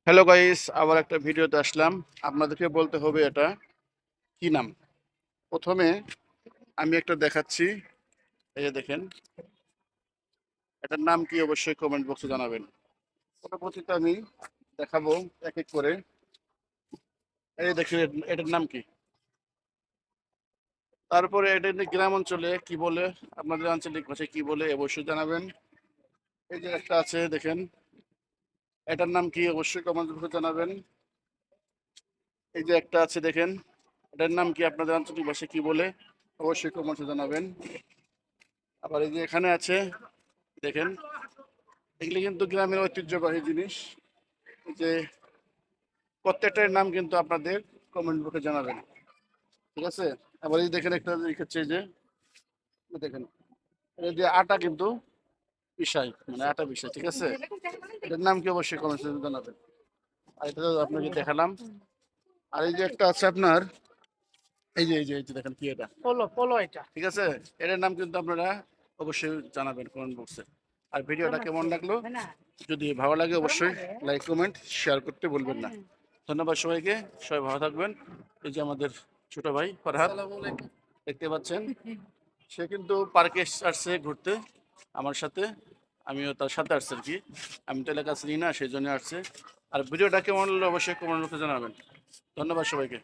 Hello guys, আবার একটা ভিডিওতে আসলাম। আপনাদেরকে বলতে হবে এটা কি নাম। প্রথমে আমি একটা দেখাচ্ছি। এই যে দেখেন, এটার নাম কি অবশ্যই কমেন্ট বক্সে জানাবেন। পরবর্তীতে আমি দেখাবো এক এক করে। এই যে দেখেন, এটার নাম কি। তারপরে এটা নিয়ে গ্রাম অঞ্চলে কি বলে, আপনাদের আঞ্চলিক ভাষায় কি বলে অবশ্যই জানাবেন। এই যে একটা আছে দেখেন, এটার নাম কি অবশ্যই কমেন্ট বক্সে জানাবেন। এই যে একটা আছে দেখেন, এটার নাম কি আপনাদের আঞ্চলিক ভাষায় কি বলে অবশ্যই কমেন্ট বক্সে জানাবেন। আবার এই যে এখানে আছে দেখেন, এগুলি কিন্তু গ্রামের ঐতিহ্যবাহী জিনিস। এই যে প্রত্যেকটার নাম কিন্তু আপনাদের কমেন্ট বক্সে জানাবেন, ঠিক আছে। আবার এই দেখেন একটা লিখেছে যে, দেখেন এই যে আটা কিন্তু পিসাই, মানে আটা পিসাই, ঠিক আছে। এটার নাম কি অবশ্যই কমেন্ট বক্সে জানাবেন। আর এটা তো আপনাকে দেখালাম। আর এই যে একটা আছে আপনার, এই যে দেখেন কি এটা, পোলো পোলো এটা ঠিক আছে। এটার নাম কিন্তু আপনারা অবশ্যই জানাবেন কমেন্ট বক্সে। আর ভিডিওটা কেমন লাগলো, যদি ভালো লাগে অবশ্যই লাইক কমেন্ট শেয়ার করতে ভুলবেন না। ধন্যবাদ সবাইকে, সবাই ভালো থাকবেন। এই যে আমাদের ছোট ভাই ফরহাদ, দেখতে পাচ্ছেন, সে কিন্তু পার্কে আসছে ঘুরতে আমার সাথে। আমিও তার সাথে আসছি আর কি। আমি তো এলাকা চিনি না, সেই জন্য আসছে। আর ভিডিওটা কেমন হলো অবশ্যই কমেন্ট বক্সে জানাবেন। ধন্যবাদ সবাইকে।